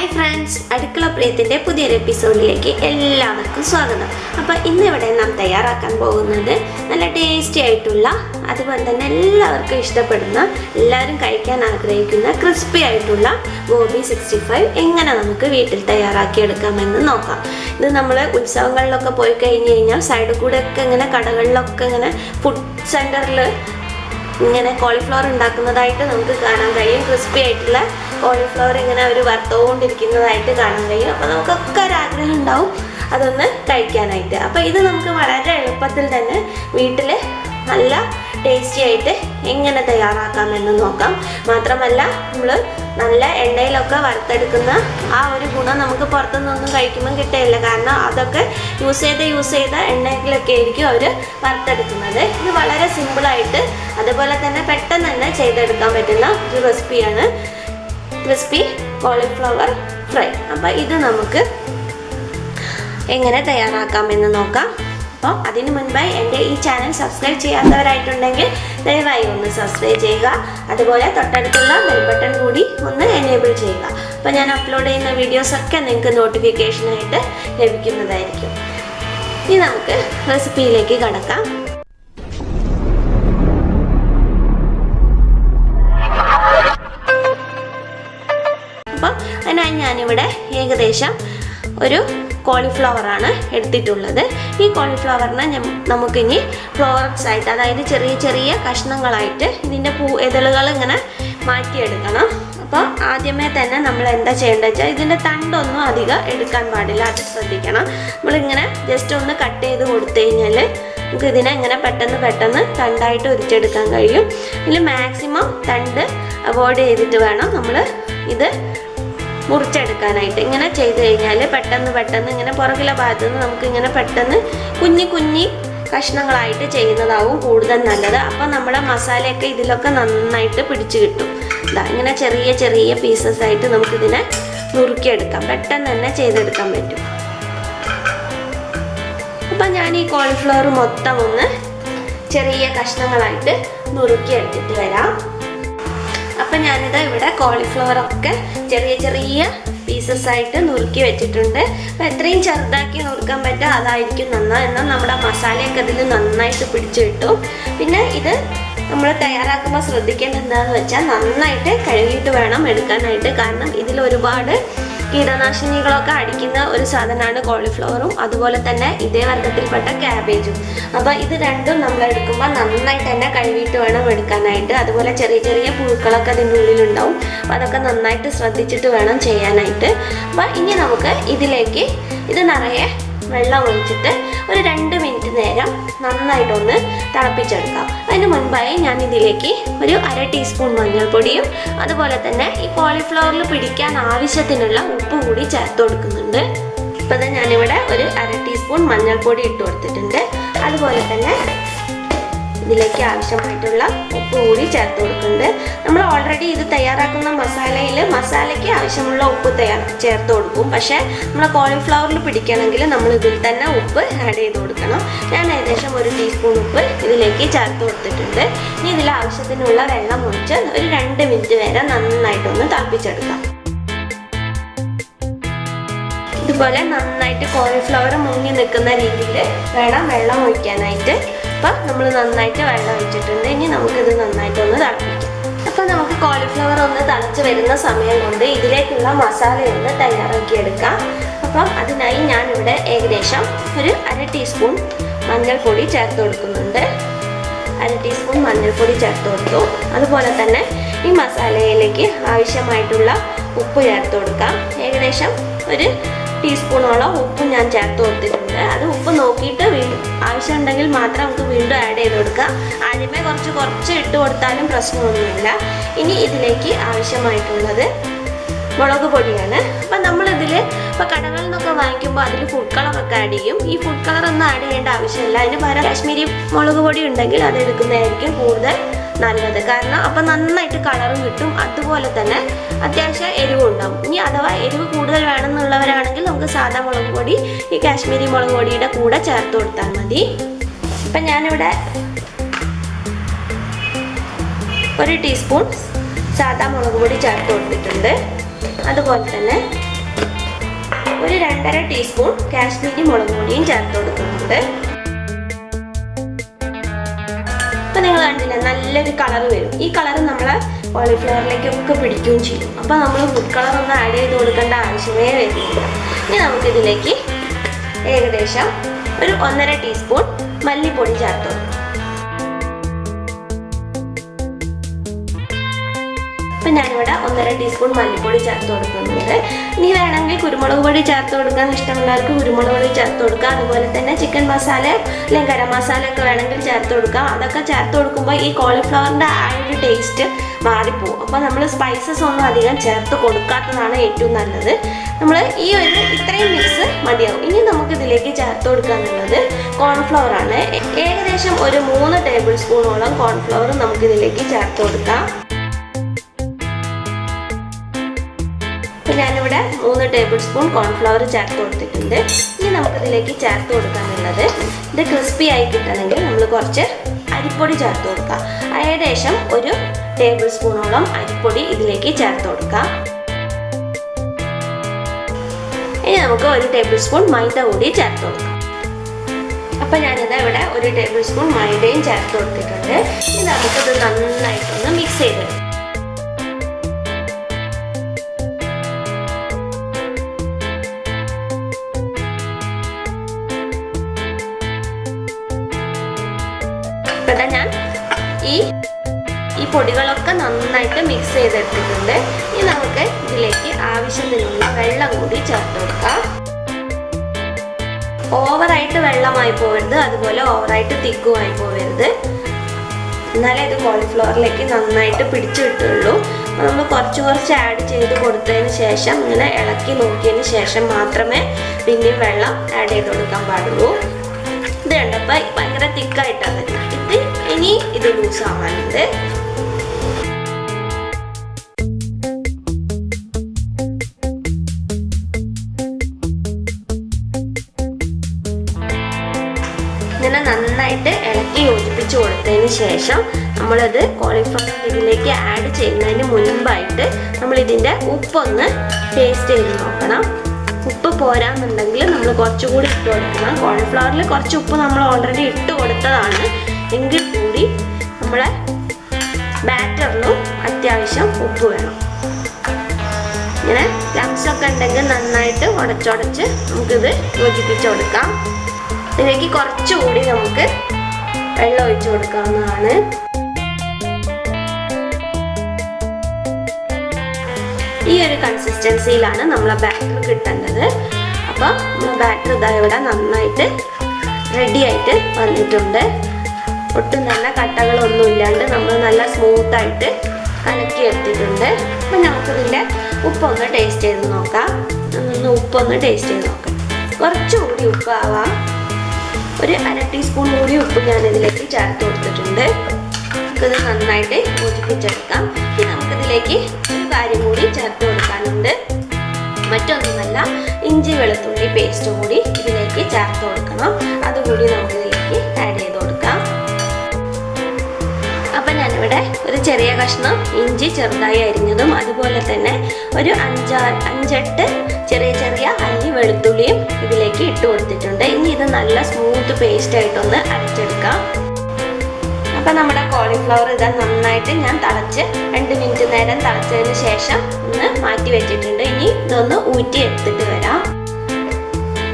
Hi friends, അടുക്കളപ്രിയത്തിൻ്റെ പുതിയൊരു എപ്പിസോഡിലേക്ക് എല്ലാവർക്കും സ്വാഗതം. അപ്പോൾ ഇന്നിവിടെ നാം തയ്യാറാക്കാൻ പോകുന്നത് നല്ല ടേസ്റ്റി ആയിട്ടുള്ള, അതുപോലെ തന്നെ എല്ലാവർക്കും ഇഷ്ടപ്പെടുന്ന, എല്ലാവരും കഴിക്കാൻ ആഗ്രഹിക്കുന്ന ക്രിസ്പി ആയിട്ടുള്ള ഗോബി 65 എങ്ങനെ നമുക്ക് വീട്ടിൽ തയ്യാറാക്കിയെടുക്കാമെന്ന് നോക്കാം. ഇത് നമ്മൾ ഉത്സവങ്ങളിലൊക്കെ പോയി കഴിഞ്ഞ് കഴിഞ്ഞാൽ സൈഡിൽ കൂടെ ഒക്കെ ഇങ്ങനെ കടകളിലൊക്കെ ഇങ്ങനെ ഫുഡ് സെൻറ്ററിൽ ഇങ്ങനെ കോളിഫ്ലവർ ഉണ്ടാക്കുന്നതായിട്ട് നമുക്ക് കാണാൻ കഴിയും. ക്രിസ്പി ആയിട്ടുള്ള കോളിഫ്ലവർ ഇങ്ങനെ അവർ വറുത്തുകൊണ്ടിരിക്കുന്നതായിട്ട് കാണാൻ കഴിയും. അപ്പോൾ നമുക്കൊക്കെ ഒരാഗ്രഹം ഉണ്ടാവും അതൊന്ന് കഴിക്കാനായിട്ട്. അപ്പോൾ ഇത് നമുക്ക് വളരെ എളുപ്പത്തിൽ തന്നെ വീട്ടിൽ നല്ല ടേസ്റ്റി ആയിട്ട് എങ്ങനെ തയ്യാറാക്കാമെന്ന് നോക്കാം. മാത്രമല്ല നമ്മൾ നല്ല എണ്ണയിലൊക്കെ വറുത്തെടുക്കുന്ന ആ ഒരു ഗുണം നമുക്ക് പുറത്തുനിന്നൊന്നും കഴിക്കുമ്പം കിട്ടില്ല. കാരണം അതൊക്കെ യൂസ് ചെയ്ത എണ്ണയിലൊക്കെ ആയിരിക്കും അവർ വറുത്തെടുക്കുന്നത്. ഇത് വളരെ സിമ്പിളായിട്ട് അതുപോലെ തന്നെ പെട്ടെന്ന് തന്നെ ചെയ്തെടുക്കാൻ പറ്റുന്ന ഒരു റെസിപ്പിയാണ് ക്രിസ്പി കോളിഫ്ലവർ ഫ്രൈ. അപ്പോൾ ഇത് നമുക്ക് എങ്ങനെ തയ്യാറാക്കാമെന്ന് നോക്കാം. അപ്പോൾ അതിനു മുൻപായി എൻ്റെ ഈ ചാനൽ സബ്സ്ക്രൈബ് ചെയ്യാത്തവരായിട്ടുണ്ടെങ്കിൽ ദയവായി ഒന്ന് സബ്സ്ക്രൈബ് ചെയ്യുക. അതുപോലെ തൊട്ടടുത്തുള്ള ബെൽ ബട്ടൺ കൂടി ഒന്ന് എനേബിൾ ചെയ്യുക. അപ്പോൾ ഞാൻ അപ്ലോഡ് ചെയ്യുന്ന വീഡിയോസൊക്കെ നിങ്ങൾക്ക് നോട്ടിഫിക്കേഷനായിട്ട് ലഭിക്കുന്നതായിരിക്കും. ഇനി നമുക്ക് റെസിപ്പിയിലേക്ക് കടക്കാം. അപ്പോൾ അതിനായി ഞാനിവിടെ ഏകദേശം ഒരു കോളിഫ്ലവറാണ് എടുത്തിട്ടുള്ളത്. ഈ കോളിഫ്ലവറിനെ നമുക്കിനി ഫ്ലോററ്റ്സ് ആയിട്ട്, അതായത് ചെറിയ ചെറിയ കഷ്ണങ്ങളായിട്ട് ഇതിൻ്റെ ഇതളുകൾ ഇങ്ങനെ മാറ്റിയെടുക്കണം. അപ്പോൾ ആദ്യമേ തന്നെ നമ്മൾ എന്താ ചെയ്യേണ്ടത് വെച്ചാൽ ഇതിൻ്റെ തണ്ടൊന്നും അധികം എടുക്കാൻ പാടില്ല, അത് ശ്രദ്ധിക്കണം. നമ്മളിങ്ങനെ ജസ്റ്റ് ഒന്ന് കട്ട് ചെയ്ത് കൊടുത്തു കഴിഞ്ഞാൽ നമുക്ക് ഇതിനെ ഇങ്ങനെ പെട്ടെന്ന് തണ്ടായിട്ട് ഉരിച്ചെടുക്കാൻ കഴിയും. ഇതിൽ മാക്സിമം തണ്ട് അവോയ്ഡ് ചെയ്തിട്ട് വേണം നമ്മൾ ഇത് മുറിച്ചെടുക്കാനായിട്ട്. ഇങ്ങനെ ചെയ്ത് കഴിഞ്ഞാൽ പെട്ടെന്ന് ഇങ്ങനെ പുറകിലെ ഭാഗത്ത് നിന്ന് നമുക്കിങ്ങനെ പെട്ടെന്ന് കുഞ്ഞി കഷ്ണങ്ങളായിട്ട് ചെയ്യുന്നതാവും കൂടുതൽ നല്ലത്. അപ്പം നമ്മുടെ മസാലയൊക്കെ ഇതിലൊക്കെ നന്നായിട്ട് പിടിച്ചു കിട്ടും. ഇങ്ങനെ ചെറിയ പീസസ് ആയിട്ട് നമുക്കിതിനെ നുറുക്കിയെടുക്കാം. പെട്ടെന്ന് തന്നെ ചെയ്തെടുക്കാൻ പറ്റും. അപ്പം ഞാൻ ഈ കോളിഫ്ലവർ മൊത്തം ഒന്ന് ചെറിയ കഷ്ണങ്ങളായിട്ട് നുറുക്കിയെടുത്തിട്ട് വരാം. അപ്പം ഞാനിത് ഇവിടെ കോളിഫ്ലവറൊക്കെ ചെറിയ പീസസ് ആയിട്ട് നുറുക്കി വെച്ചിട്ടുണ്ട്. അപ്പം എത്രയും ചെറുതാക്കി നുറുക്കാൻ പറ്റുക അതായിരിക്കും നന്നായി. എന്നാൽ നമ്മുടെ മസാലയൊക്കെ അതിൽ നന്നായിട്ട് പിടിച്ചു കിട്ടും. പിന്നെ ഇത് നമ്മൾ തയ്യാറാക്കുമ്പോൾ ശ്രദ്ധിക്കേണ്ടത് എന്താണെന്ന് വെച്ചാൽ നന്നായിട്ട് കഴുകിയിട്ട് വേണം എടുക്കാനായിട്ട്. കാരണം ഇതിൽ ഒരുപാട് കീടനാശിനികളൊക്കെ അടിക്കുന്ന ഒരു സാധനമാണ് കോളിഫ്ലവറും, അതുപോലെ തന്നെ ഇതേ വർഗത്തിൽപ്പെട്ട ക്യാബേജും. അപ്പോൾ ഇത് രണ്ടും നമ്മൾ എടുക്കുമ്പോൾ നന്നായിട്ട് തന്നെ കഴുകിയിട്ട് വേണം എടുക്കാനായിട്ട്. അതുപോലെ ചെറിയ പുഴുക്കളൊക്കെ അതിൻ്റെ ഉള്ളിലുണ്ടാവും. അപ്പോൾ അതൊക്കെ നന്നായിട്ട് ശ്രദ്ധിച്ചിട്ട് വേണം ചെയ്യാനായിട്ട്. അപ്പോൾ ഇനി നമുക്ക് ഇതിലേക്ക് ഇത് നിറയെ വെള്ളം ഒഴിച്ചിട്ട് ഒരു 2 മിനിറ്റ് നേരം നന്നായിട്ടൊന്ന് തിളപ്പിച്ചെടുക്കാം. അതിന് മുൻപായി ഞാൻ ഇതിലേക്ക് ഒരു 1/2 ടീസ്പൂൺ മഞ്ഞൾപ്പൊടിയും അതുപോലെ തന്നെ ഈ കോളിഫ്ലവറിൽ പിടിക്കാൻ ആവശ്യത്തിനുള്ള ഉപ്പ് കൂടി ചേർത്ത് കൊടുക്കുന്നുണ്ട്. ഇപ്പോൾ ഞാനിവിടെ ഒരു 1/2 ടീസ്പൂൺ മഞ്ഞൾപ്പൊടി ഇട്ട് കൊടുത്തിട്ടുണ്ട്. അതുപോലെ തന്നെ ഇതിലേക്ക് ആവശ്യമായിട്ടുള്ള ഉപ്പ് കൂടി ചേർത്ത് കൊടുക്കുന്നുണ്ട്. നമ്മൾ ഓൾറെഡി ഇത് തയ്യാറാക്കുന്ന മസാലയ്ക്ക് ആവശ്യമുള്ള ഉപ്പ് ചേർത്ത് കൊടുക്കും. പക്ഷേ നമ്മൾ കോളിഫ്ലവറിൽ പിടിക്കണമെങ്കിൽ നമ്മൾ ഇതിൽ തന്നെ ഉപ്പ് ആഡ് ചെയ്ത് കൊടുക്കണം. ഞാൻ ഏകദേശം 1 ടീസ്പൂൺ ഉപ്പ് ഇതിലേക്ക് ചേർത്ത് കൊടുത്തിട്ടുണ്ട്. ഇനി ഇതിൽ ആവശ്യത്തിനുള്ള വെള്ളം ഒഴിച്ച് ഒരു 2 മിനിറ്റ് വരെ നന്നായിട്ടൊന്ന് തിളപ്പിച്ചെടുക്കാം. ഇതുപോലെ നന്നായിട്ട് കോളിഫ്ലവർ മുങ്ങി നിൽക്കുന്ന രീതിയിൽ വേണം വെള്ളം ഒഴിക്കാനായിട്ട്. അപ്പം നമ്മൾ നന്നായിട്ട് വെള്ളം ഒഴിച്ചിട്ടുണ്ട്. ഇനി നമുക്കിത് നന്നായിട്ടൊന്ന് തിളപ്പിക്കാം. അപ്പം നമുക്ക് കോളിഫ്ലവർ ഒന്ന് തിളച്ച് വരുന്ന സമയം കൊണ്ട് ഇതിലേക്കുള്ള മസാലയൊന്ന് തയ്യാറാക്കിയെടുക്കാം. അപ്പം അതിനായി ഞാനിവിടെ ഏകദേശം ഒരു 1/2 ടീസ്പൂൺ മഞ്ഞൾപ്പൊടി ചേർത്ത് കൊടുക്കുന്നുണ്ട്. 1/2 ടീസ്പൂൺ മഞ്ഞൾപ്പൊടി ചേർത്ത് കൊടുത്തു. അതുപോലെ തന്നെ ഈ മസാലയിലേക്ക് ആവശ്യമായിട്ടുള്ള ഉപ്പ് ചേർത്ത് കൊടുക്കാം. ഏകദേശം ഒരു ടീസ്പൂണോളം ഉപ്പ് ഞാൻ ചേർത്ത് കൊടുത്തിട്ടുണ്ട്. അത് ഉപ്പ് നോക്കിയിട്ട് ആവശ്യമുണ്ടെങ്കിൽ മാത്രം നമുക്ക് വീണ്ടും ആഡ് ചെയ്ത് കൊടുക്കാം. ആദ്യമേ കുറച്ച് ഇട്ട് കൊടുത്താലും പ്രശ്നമൊന്നുമില്ല. ഇനി ഇതിലേക്ക് ആവശ്യമായിട്ടുള്ളത് മുളക് പൊടിയാണ്. അപ്പം നമ്മളിതിൽ ഇപ്പോൾ കടകളിൽ നിന്നൊക്കെ വാങ്ങിക്കുമ്പോൾ അതിൽ ഫുഡ് കളറൊക്കെ ആഡ് ചെയ്യും. ഈ ഫുഡ് കളറൊന്നും ആഡ് ചെയ്യേണ്ട ആവശ്യമില്ല. അതിന് പകരം കാശ്മീരി മുളക് പൊടി ഉണ്ടെങ്കിൽ അത് എടുക്കുന്നതായിരിക്കും കൂടുതൽ നല്ലത്. കാരണം അപ്പം നന്നായിട്ട് കളറും കിട്ടും, അതുപോലെ തന്നെ അത്യാവശ്യം എരിവും ഉണ്ടാവും. ഇനി അഥവാ എരിവ് കൂടുതൽ വേണമെന്നുള്ളവരാണെങ്കിൽ നമുക്ക് സാധാ മുളക് പൊടി ഈ കാശ്മീരി മുളക് പൊടിയുടെ കൂടെ ചേർത്ത് കൊടുത്താൽ മതി. ഇപ്പം ഞാനിവിടെ 1 ടീസ്പൂൺ സാധാ മുളക് പൊടി ചേർത്ത് കൊടുത്തിട്ടുണ്ട്. അതുപോലെ തന്നെ ഒരു 2.5 ടീസ്പൂൺ കാശ്മീരി മുളക് പൊടിയും ചേർത്ത് കൊടുക്കുന്നുണ്ട്. അപ്പൊ നിങ്ങൾ കണ്ടില്ലേ, നല്ലൊരു കളർ വരും. ഈ കളർ നമ്മളെ കോളിഫ്ലവറിലേക്കൊക്കെ പിടിക്കുകയും ചെയ്യും. അപ്പൊ നമ്മൾ ഫുഡ് കളർ ഒന്നും ആഡ് ചെയ്ത് കൊടുക്കേണ്ട ആവശ്യമേ വരുന്നില്ല. ഇനി നമുക്കിതിലേക്ക് ഏകദേശം ഒരു 1.5 ടീസ്പൂൺ മല്ലിപ്പൊടി ചേർത്ത് കൊടുക്കാം. അപ്പം ഞാനിവിടെ 1.5 ടീസ്പൂൺ മല്ലിപ്പൊടി ചേർത്ത് കൊടുക്കുന്നുണ്ട്. ഇനി വേണമെങ്കിൽ കുരുമുളക് പൊടി ചേർത്ത് കൊടുക്കാൻ ഇഷ്ടമുള്ളവർക്ക് കുരുമുളക് പൊടി ചേർത്ത് കൊടുക്കുക. അതുപോലെ തന്നെ ചിക്കൻ മസാല അല്ലെങ്കിൽ ഗരം മസാല ഒക്കെ വേണമെങ്കിൽ ചേർത്ത് കൊടുക്കുക. അതൊക്കെ ചേർത്ത് കൊടുക്കുമ്പോൾ ഈ കോളിഫ്ലവറിൻ്റെ ആ ഒരു ടേസ്റ്റ് മാറിപ്പോവും. അപ്പോൾ നമ്മൾ സ്പൈസസ് ഒന്നും അധികം ചേർത്ത് കൊടുക്കാത്തതാണ് ഏറ്റവും നല്ലത്. നമ്മൾ ഈ ഒരു ഇത്രയും മിക്സ് മതിയാവും. ഇനി നമുക്ക് ഇതിലേക്ക് ചേർത്ത് കൊടുക്കാനുള്ളത് കോൺഫ്ലവർ ആണ്. ഏകദേശം ഒരു 3 ടേബിൾ സ്പൂണോളം കോൺഫ്ലവർ നമുക്കിതിലേക്ക് ചേർത്ത് കൊടുക്കാം. ഞാനിവിടെ 3 ടേബിൾ സ്പൂൺ കോൺഫ്ലവർ ചേർത്ത് കൊടുത്തിട്ടുണ്ട്. ഇനി നമുക്കിതിലേക്ക് ചേർത്ത് കൊടുക്കാനുള്ളത്, ഇത് ക്രിസ്പി ആയി കിട്ടണമെങ്കിൽ നമ്മൾ കുറച്ച് അരിപ്പൊടി ചേർത്ത് കൊടുക്കാം. ഏകദേശം ഒരു ടേബിൾ സ്പൂണോളം അരിപ്പൊടി ഇതിലേക്ക് ചേർത്ത് കൊടുക്കാം. ഇനി നമുക്ക് 1 ടേബിൾ സ്പൂൺ മൈദ കൂടി ചേർത്ത് കൊടുക്കാം. അപ്പം ഞാനിത് ഇവിടെ 1 ടേബിൾ സ്പൂൺ മൈദയും ചേർത്ത് കൊടുത്തിട്ടുണ്ട്. ഇനി നമുക്കിത് നന്നായിട്ടൊന്ന് മിക്സ് ചെയ്തെടുക്കാം. ഇപ്പം ഞാൻ ഈ പൊടികളൊക്കെ നന്നായിട്ട് മിക്സ് ചെയ്തെടുത്തിട്ടുണ്ട്. ഇനി നമുക്ക് ഇതിലേക്ക് ആവശ്യത്തിനുള്ള വെള്ളം കൂടി ചേർത്ത് കൊടുക്കാം. ഓവറായിട്ട് വെള്ളമായി പോകരുത്, അതുപോലെ ഓവറായിട്ട് തിക്കുമായി പോകരുത്. എന്നാലേ ഇത് കോളിഫ്ലവറിലേക്ക് നന്നായിട്ട് പിടിച്ചു കിട്ടുള്ളൂ. നമ്മൾ കുറച്ച് ആഡ് ചെയ്ത് കൊടുത്തതിന് ശേഷം ഇങ്ങനെ ഇളക്കി നോക്കിയതിന് ശേഷം മാത്രമേ പിന്നെയും വെള്ളം ആഡ് ചെയ്ത് കൊടുക്കാൻ പാടുള്ളൂ. ഇത് കണ്ടപ്പോൾ ഭയങ്കര തിക്കായിട്ടാണ് ഇത്. ഇനി ഇത് ലൂസ് ആവാനുണ്ട്. ഇങ്ങനെ നന്നായിട്ട് ഇളക്കി യോജിപ്പിച്ച് കൊടുത്തതിന് ശേഷം നമ്മളത് കോളിഫ്ലവർ ഇതിലേക്ക് ആഡ് ചെയ്യുന്നതിന് മുൻപായിട്ട് നമ്മൾ ഇതിൻ്റെ ഉപ്പൊന്ന് ടേസ്റ്റ് ചെയ്ത് നോക്കണം. ഉപ്പ് പോരാന്നുണ്ടെങ്കിൽ നമ്മൾ കുറച്ചുകൂടി ഇട്ട് കൊടുക്കണം. കോളിഫ്ലവറിൽ കുറച്ച് ഉപ്പ് നമ്മൾ ഓൾറെഡി ഇട്ട് കൊടുത്തതാണ്. എങ്കിൽ കൂടി നമ്മളെ ബാറ്ററിലും അത്യാവശ്യം ഉപ്പ് വേണം. ഇങ്ങനെ ലംസ് ഒക്കെ ഉണ്ടെങ്കിൽ നന്നായിട്ട് ഉടച്ചുടച്ച് നമുക്കിത് യോജിപ്പിച്ച് കൊടുക്കാം. ഇതിലേക്ക് കുറച്ചുകൂടി നമുക്ക് വെള്ളം ഒഴിച്ചു കൊടുക്കാവുന്നതാണ്. ഈ ഒരു കൺസിസ്റ്റൻസിയിലാണ് നമ്മളെ ബാറ്റർ കിട്ടേണ്ടത്. അപ്പോൾ നമ്മൾ ബാറ്റർ ഇതാ ഇവിടെ നന്നായിട്ട് റെഡി ആയിട്ട് വന്നിട്ടുണ്ട്. ഒട്ടും നല്ല കട്ടകളൊന്നും ഇല്ലാണ്ട് നമ്മൾ നല്ല സ്മൂത്തായിട്ട് കലക്കി എടുത്തിട്ടുണ്ട്. അപ്പം നമുക്കിതിൻ്റെ ഉപ്പൊന്ന് ടേസ്റ്റ് ചെയ്ത് നോക്കാം. ഉപ്പൊന്ന് ടേസ്റ്റ് ചെയ്ത് നോക്കാം. കുറച്ചുകൂടി ഉപ്പാവാം. ഒരു 1/2 ടീസ്പൂൺ കൂടി ഉപ്പ് ഞാനിതിലേക്ക് ചേർത്ത് കൊടുത്തിട്ടുണ്ട്. നമുക്കിത് നന്നായിട്ട് യോജിപ്പിച്ചെടുക്കാം. ഇനി നമുക്കിതിലേക്ക് ഒരു കാര്യം കൂടി ചേർത്ത് കൊടുക്കാനുണ്ട്. മറ്റൊന്നുമല്ല, ഇഞ്ചി വെളുത്തുള്ളി പേസ്റ്റ് കൂടി ഇതിലേക്ക് ചേർത്ത് കൊടുക്കണം. അതുകൂടി നമുക്കിതിലേക്ക് ആഡ് ചെയ്ത് കൊടുക്കാം. അപ്പം ഞാനിവിടെ ഒരു ചെറിയ കഷ്ണം ഇഞ്ചി ചെറുതായി അരിഞ്ഞതും അതുപോലെ തന്നെ ഒരു 5-8 ചെറിയ അല്ലി വെളുത്തുള്ളിയും ഇതിലേക്ക് ഇട്ട് കൊടുത്തിട്ടുണ്ട്. ഇനി ഇത് നല്ല സ്മൂത്ത് പേസ്റ്റ് ആയിട്ടൊന്ന് അരച്ചെടുക്കാം. അപ്പം നമ്മുടെ കോളിഫ്ലവർ ഇത് നന്നായിട്ട് ഞാൻ തിളച്ച് 2 മിനിറ്റ് നേരം തിളച്ചതിന് ശേഷം ഒന്ന് മാറ്റി വെച്ചിട്ടുണ്ട്. ഇനി ഇതൊന്ന് ഊറ്റി എടുത്തിട്ട് വരാം.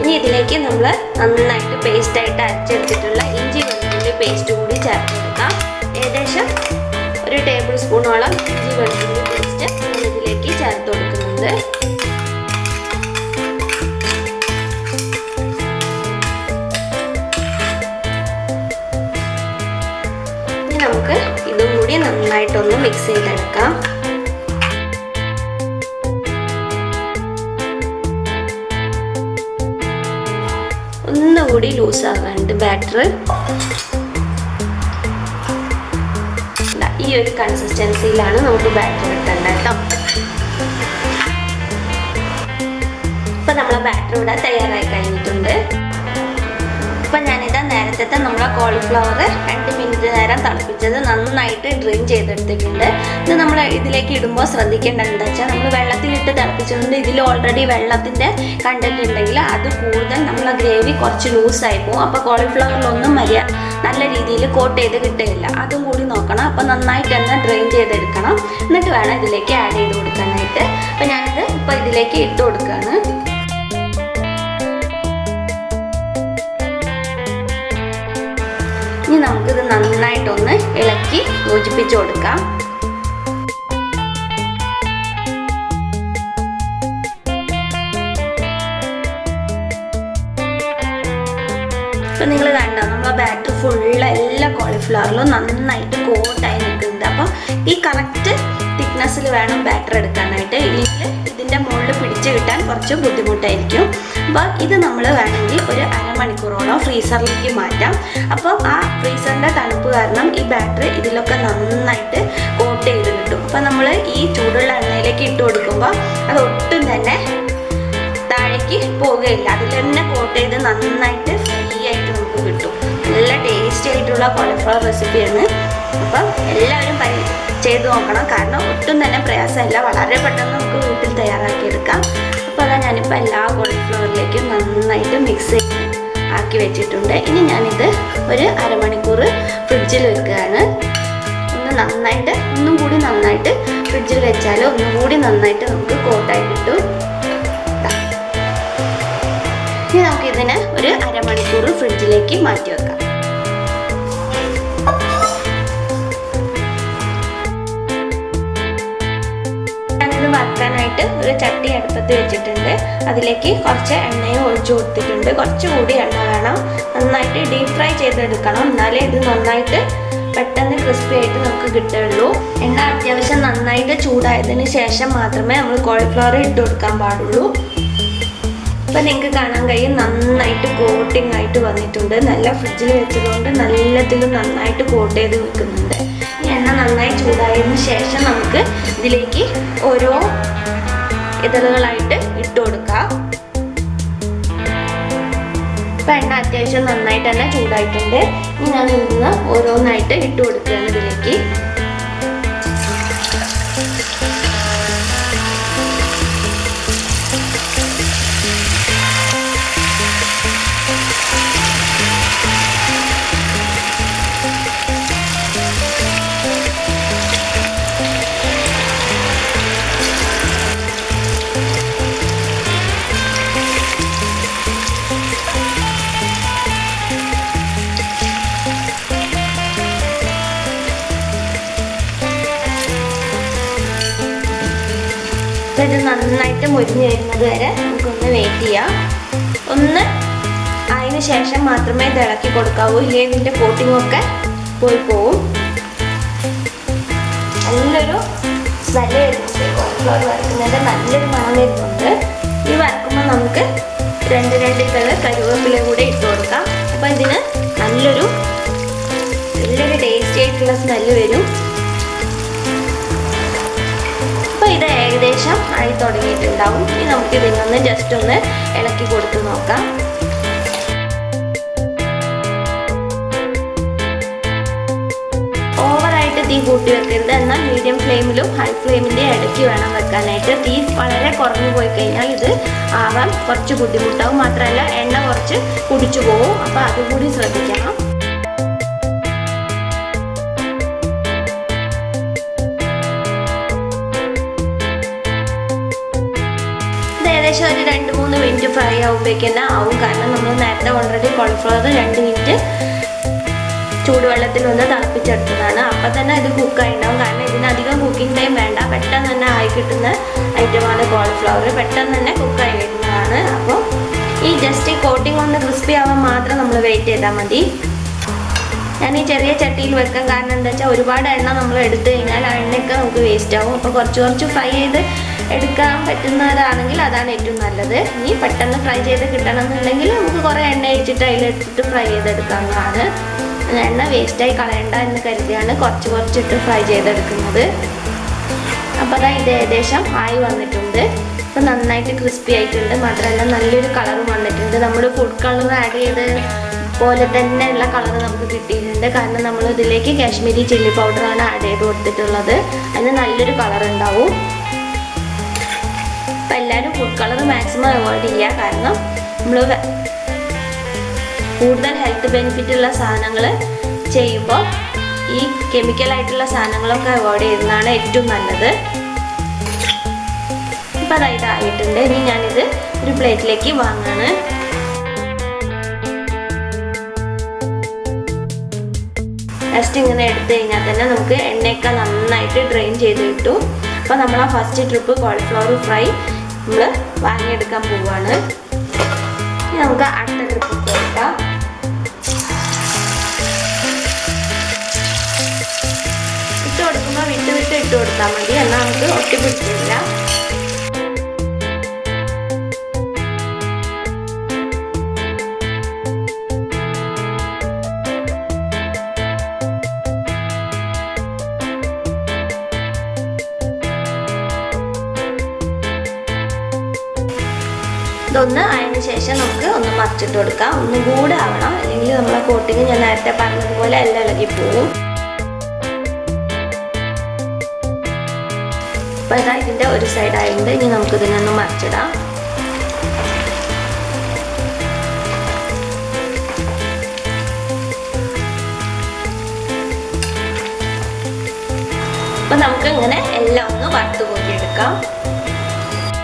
ഇനി ഇതിലേക്ക് നമ്മൾ നന്നായിട്ട് പേസ്റ്റായിട്ട് അരച്ചെടുത്തിട്ടുള്ള ഇഞ്ചി വെളുത്തുള്ളി പേസ്റ്റ് കൂടി ചേർത്ത് കൊടുക്കാം. ഏകദേശം ഒരു ടേബിൾ സ്പൂണോളം ഇഞ്ചി വെളുത്തുള്ളി പേസ്റ്റ് ഇതിലേക്ക് ചേർത്ത് കൊടുക്കുന്നുണ്ട്. ഇനി നമുക്ക് ഇതും കൂടി നന്നായിട്ടൊന്ന് മിക്സ് ചെയ്തെടുക്കാം. ഒന്നുകൂടി ലൂസാകാനുണ്ട് ബാറ്റർ. ഈ ഒരു കൺസിസ്റ്റൻസിയിലാണ് നമുക്ക് ബാറ്റർ കിട്ടേണ്ടത് കേട്ടോ. ഇപ്പം നമ്മളെ ബാറ്റർ ഇവിടെ തയ്യാറായി കഴിഞ്ഞിട്ടുണ്ട്. അപ്പം ഞാനിതാ നേരത്തെ നേരത്തെ നമ്മളെ കോളിഫ്ലവർ 2 മിനിറ്റ് നേരം തിളപ്പിച്ചത് നന്നായിട്ട് ഡ്രെയിൻ ചെയ്തെടുത്തിട്ടുണ്ട്. ഇത് നമ്മൾ ഇതിലേക്ക് ഇടുമ്പോൾ ശ്രദ്ധിക്കേണ്ടത് എന്താ വെച്ചാൽ നമ്മൾ വെള്ളത്തിലിട്ട് തിളപ്പിച്ചതുകൊണ്ട് ഇതിൽ ഓൾറെഡി വെള്ളത്തിൻ്റെ കണ്ടന്റ് ഉണ്ടെങ്കിൽ അത് കൂടുതൽ നമ്മളെ ഗ്രേവി കുറച്ച് ലൂസായി പോകും. അപ്പോൾ കോളിഫ്ലവറിലൊന്നും നല്ല രീതിയിൽ കോട്ട് ചെയ്ത് കിട്ടുകയില്ല. അതും കൂടി നോക്കണം. അപ്പോൾ നന്നായിട്ട് തന്നെ ഡ്രെയിൻ ചെയ്തെടുക്കണം. എന്നിട്ട് വേണം ഇതിലേക്ക് ആഡ് ചെയ്ത് കൊടുക്കാനായിട്ട്. അപ്പോൾ ഞാനിത് ഇപ്പോൾ ഇതിലേക്ക് ഇട്ട് കൊടുക്കുകയാണ്. ഇനി നമുക്കിത് നന്നായിട്ടൊന്ന് ഇളക്കി യോജിപ്പിച്ച് കൊടുക്കാം. ഇപ്പം നിങ്ങൾ കണ്ടോ, നമ്മളെ ബാറ്റർ ഫുള്ള് എല്ലാ കോളിഫ്ലവറിലും നന്നായിട്ട് കോട്ടായി നിൽക്കുന്നുണ്ട്. അപ്പോൾ ഈ കറക്റ്റ് തിക്നെസ്സിൽ വേണം ബാറ്റർ എടുക്കാനായിട്ട്. ഇല്ലെങ്കിൽ ഇതിൻ്റെ മുകളിൽ പിടിച്ച് കിട്ടാൻ കുറച്ച് ബുദ്ധിമുട്ടായിരിക്കും. അപ്പോൾ ഇത് നമ്മൾ വേണമെങ്കിൽ ഒരു അരമണിക്കൂറോളം ഫ്രീസറിലേക്ക് മാറ്റാം. അപ്പോൾ ആ ഫ്രീസറിൻ്റെ തണുപ്പ് കാരണം ഈ ബാറ്റർ ഇതിലൊക്കെ നന്നായിട്ട് കോട്ട് ചെയ്ത് കിട്ടും. അപ്പോൾ നമ്മൾ ഈ ചൂടുള്ള എണ്ണയിലേക്ക് ഇട്ട് കൊടുക്കുമ്പോൾ അത് ഒട്ടും തന്നെ താഴേക്ക് പോവുകയില്ല. അതിൽ തന്നെ കോട്ട് ചെയ്ത് നന്നായിട്ട് ഫ്രീ ആയിട്ട് നമുക്ക് കിട്ടും. നല്ല ടേസ്റ്റി ആയിട്ടുള്ള കോളിഫ്ലവർ റെസിപ്പിയാണ്. അപ്പം എല്ലാവരും ചെയ്ത് നോക്കണം. കാരണം ഒട്ടും തന്നെ പ്രയാസമില്ല, വളരെ പെട്ടെന്ന് നമുക്ക് വീട്ടിൽ തയ്യാറാക്കിയെടുക്കാം. അപ്പോൾ അതാ ഞാനിപ്പോൾ എല്ലാ കോളിഫ്ലവറിലേക്കും നന്നായിട്ട് മിക്സ് ആക്കി വെച്ചിട്ടുണ്ട്. ഇനി ഞാനിത് ഒരു അരമണിക്കൂർ ഫ്രിഡ്ജിൽ വെക്കുകയാണ്. ഒന്നും കൂടി നന്നായിട്ട് ഫ്രിഡ്ജിൽ വെച്ചാൽ ഒന്നും കൂടി നന്നായിട്ട് നമുക്ക് കോട്ടായി കിട്ടും. ഇനി നമുക്കിതിനെ ഒരു അരമണിക്കൂർ ഫ്രിഡ്ജിലേക്ക് മാറ്റി വെക്കാം. ഞാനിത് വറുക്കാനായിട്ട് ഒരു ചട്ടി അടുപ്പത്ത് വെച്ചിട്ടുണ്ട്. അതിലേക്ക് കുറച്ച് എണ്ണയും ഒഴിച്ചു കൊടുത്തിട്ടുണ്ട്. കുറച്ചുകൂടി എണ്ണ വേണം. നന്നായിട്ട് ഡീപ് ഫ്രൈ ചെയ്തെടുക്കണം. എന്നാലേ ഇത് നന്നായിട്ട് പെട്ടെന്ന് ക്രിസ്പി ആയിട്ട് നമുക്ക് കിട്ടുള്ളൂ. എണ്ണ അത്യാവശ്യം നന്നായിട്ട് ചൂടായതിന് ശേഷം മാത്രമേ നമ്മൾ കോളിഫ്ലവർ ഇട്ട് കൊടുക്കാൻ പാടുള്ളൂ. അപ്പം നിങ്ങൾക്ക് കാണാൻ കഴിയും നന്നായിട്ട് കോട്ടിംഗ് ആയിട്ട് വന്നിട്ടുണ്ട്. നല്ല ഫ്രിഡ്ജിൽ വെച്ചതുകൊണ്ട് നല്ലതിലും നന്നായിട്ട് കോട്ട് ചെയ്ത് വെക്കുന്നുണ്ട്. ഈ എണ്ണ നന്നായി ചൂടായതിന് ശേഷം നമുക്ക് ഇതിലേക്ക് ഓരോ ഇതളുകളായിട്ട് ഇട്ട് കൊടുക്കാം. ഇപ്പം എണ്ണ അത്യാവശ്യം നന്നായിട്ട് തന്നെ ചൂടായിട്ടുണ്ട്. ഇനി ഞാൻ ഇന്ന് ഓരോന്നായിട്ട് ഇട്ട് കൊടുക്കുകയാണ് ഇതിലേക്ക്. ഇത് നന്നായിട്ട് മുരിഞ്ഞ് വരുന്നത് വരെ നമുക്കൊന്ന് വെയിറ്റ് ചെയ്യാം. ഒന്ന് അതിന് ശേഷം മാത്രമേ ഇത് ഇളക്കി കൊടുക്കാവൂ. ഇല്ലെങ്കിൽ ഇതിൻ്റെ കോട്ടിങ്ങൊക്കെ പോയി പോവും. നല്ലൊരു സ്മെല്ല് വരുന്നുണ്ട്. കോളിഫ്ലവർ വറുക്കുന്നതിൻ്റെ നല്ലൊരു മണം വരുന്നുണ്ട്. ഈ വറുക്കുമ്പോൾ നമുക്ക് രണ്ട് ഇതള് കരുവേപ്പില കൂടെ ഇട്ട് കൊടുക്കാം. അപ്പോൾ ഇതിന് നല്ലൊരു ടേസ്റ്റി ആയിട്ടുള്ള സ്മെല്ല് വരും. അപ്പോൾ ഇത് ഏകദേശം ആയി തുടങ്ങിയിട്ടുണ്ടാവും. ഇനി നമുക്ക് ഇതിനൊന്ന് ജസ്റ്റ് ഒന്ന് ഇളക്കി കൊടുത്ത് നോക്കാം. ഓവറായിട്ട് തീ കൂട്ടി വെക്കരുത്. എന്നാൽ മീഡിയം ഫ്ലെയിമിലും ഹൈ ഫ്ലെയിമിൻ്റെ ഇടയ്ക്ക് വേണം വെക്കാനായിട്ട്. തീ വളരെ കുറഞ്ഞു പോയി കഴിഞ്ഞാൽ ഇത് ആവാൻ കുറച്ച് ബുദ്ധിമുട്ടാവും. മാത്രമല്ല എണ്ണ കുറച്ച് കുടിച്ചു പോകും. അപ്പോൾ അതുകൂടി ശ്രദ്ധിക്കണം. ഏകദേശം ഒരു 2-3 മിനിറ്റ് ഫ്രൈ ആകുമ്പോഴേക്ക് തന്നെ ആവും. കാരണം നമ്മൾ നേരത്തെ ഓൾറെഡി കോളിഫ്ലവർ 2 മിനിറ്റ് ചൂടുവെള്ളത്തിൽ ഒന്ന് തിളപ്പിച്ചെടുത്തതാണ്. അപ്പം തന്നെ ഇത് കുക്കായി ഉണ്ടാവും. കാരണം ഇതിനധികം കുക്കിംഗ് ടൈം വേണ്ട. പെട്ടെന്ന് തന്നെ ആയി കിട്ടുന്ന ഐറ്റമാണ് കോളിഫ്ലവർ. പെട്ടെന്ന് തന്നെ കുക്കായി വരുന്നതാണ്. അപ്പോൾ ഈ ജസ്റ്റ് കോട്ടിംഗ് ഒന്ന് ക്രിസ്പി ആവാൻ മാത്രം നമ്മൾ വെയിറ്റ് ചെയ്താൽ മതി. ഞാൻ ഈ ചെറിയ ചട്ടിയിൽ വെക്കാൻ കാരണം എന്താ വെച്ചാൽ ഒരുപാട് എണ്ണ നമ്മൾ എടുത്തു കഴിഞ്ഞാൽ ആ എണ്ണയൊക്കെ നമുക്ക് വേസ്റ്റ് ആവും. അപ്പോൾ കുറച്ച് ഫ്രൈ ചെയ്ത് എടുക്കാൻ പറ്റുന്നതാണെങ്കിൽ അതാണ് ഏറ്റവും നല്ലത്. ഇനി പെട്ടെന്ന് ഫ്രൈ ചെയ്ത് കിട്ടണമെന്നുണ്ടെങ്കിൽ നമുക്ക് കുറേ എണ്ണ ഒഴിച്ചിട്ട് അതിലിട്ടിട്ട് ഫ്രൈ ചെയ്തെടുക്കാവുന്നതാണ്. എണ്ണ വേസ്റ്റായി കളയണ്ട എന്ന് കരുതിയാണ് കുറച്ചിട്ട് ഫ്രൈ ചെയ്തെടുക്കുന്നത്. അപ്പോൾ അതാ ഇത് ഏകദേശം ആയി വന്നിട്ടുണ്ട്. അപ്പോൾ നന്നായിട്ട് ക്രിസ്പി ആയിട്ടുണ്ട്. മാത്രമല്ല നല്ലൊരു കളറും വന്നിട്ടുണ്ട്. നമ്മൾ ഫുഡ് കളർ ആഡ് ചെയ്ത് പോലെ തന്നെയുള്ള കളർ നമുക്ക് കിട്ടിയിട്ടുണ്ട്. കാരണം നമ്മൾ ഇതിലേക്ക് കാശ്മീരി ചില്ലി പൗഡറാണ് ആഡ് ചെയ്ത് കൊടുത്തിട്ടുള്ളത്. അതിന് നല്ലൊരു കളർ ഉണ്ടാവും. അപ്പം എല്ലാവരും ഫുഡ് കളർ മാക്സിമം അവോയ്ഡ് ചെയ്യുക. കാരണം നമ്മൾ കൂടുതൽ ഹെൽത്ത് ബെനിഫിറ്റ് ഉള്ള സാധനങ്ങൾ ചെയ്യുമ്പോൾ ഈ കെമിക്കലായിട്ടുള്ള സാധനങ്ങളൊക്കെ അവോയ്ഡ് ചെയ്യുന്നതാണ് ഏറ്റവും നല്ലത്. ഇപ്പം അതായത് ആയിട്ടുണ്ട്. ഇനി ഞാനിത് ഒരു പ്ലേറ്റിലേക്ക് വാങ്ങാണ്. ജസ്റ്റ് ഇങ്ങനെ എടുത്തു കഴിഞ്ഞാൽ തന്നെ നമുക്ക് എണ്ണയൊക്കെ നന്നായിട്ട് ഡ്രെയിൻ ചെയ്ത് കിട്ടും. അപ്പോൾ നമ്മൾ ആ ഫസ്റ്റ് ട്രിപ്പ് കോളിഫ്ലവർ ഫ്രൈ നമ്മൾ വാങ്ങിയെടുക്കാൻ പോവുകയാണ്. ഇനി നമുക്ക് അടുത്ത ട്രിപ്പ് കൊടുക്കാം. ഇട്ട് കൊടുക്കുമ്പോൾ വിട്ട് ഇട്ട് കൊടുത്താൽ മതി. എന്നാൽ നമുക്ക് ഒട്ടിപ്പിടിക്കില്ല. ഇതൊന്ന് അതിന് ശേഷം നമുക്ക് ഒന്ന് മറിച്ചിട്ട് കൊടുക്കാം. ഒന്നും കൂടെ ആവണം, അല്ലെങ്കിൽ നമ്മളെ കോട്ടിങ് ഞാൻ നേരത്തെ പറഞ്ഞതുപോലെ എല്ലാം ഇളകി പോകും. അപ്പോൾ ഇതാ ഇതിൻ്റെ ഒരു സൈഡ് ആയതുകൊണ്ട് ഇനി നമുക്കിതിനൊന്ന് മറിച്ചിടാം. അപ്പോൾ നമുക്ക് ഇങ്ങനെ എല്ലാം ഒന്ന് വറുത്ത് കോരിയെടുക്കാം.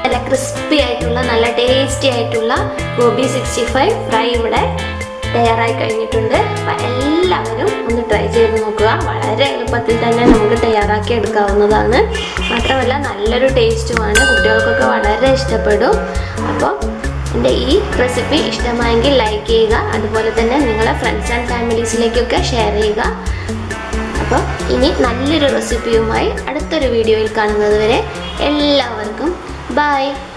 നല്ല ക്രിസ്പി ആയിട്ടുള്ള നല്ല ടേസ്റ്റി ആയിട്ടുള്ള ഗോബി 65 ഫ്രൈ ഇവിടെ തയ്യാറായി കഴിഞ്ഞിട്ടുണ്ട്. അപ്പം എല്ലാവരും ഒന്ന് ട്രൈ ചെയ്ത് നോക്കുക. വളരെ എളുപ്പത്തിൽ തന്നെ നമുക്ക് തയ്യാറാക്കി എടുക്കാവുന്നതാണ്. മാത്രമല്ല നല്ലൊരു ടേസ്റ്റുമാണ്. കുട്ടികൾക്കൊക്കെ വളരെ ഇഷ്ടപ്പെടും. അപ്പോൾ എൻ്റെ ഈ റെസിപ്പി ഇഷ്ടമായെങ്കിൽ ലൈക്ക് ചെയ്യുക. അതുപോലെ തന്നെ നിങ്ങളെ ഫ്രണ്ട്സ് ആൻഡ് ഫാമിലീസിലേക്കൊക്കെ ഷെയർ ചെയ്യുക. അപ്പോൾ ഇനി നല്ലൊരു റെസിപ്പിയുമായി അടുത്തൊരു വീഡിയോയിൽ കാണുന്നത് വരെ എല്ലാവർക്കും bye.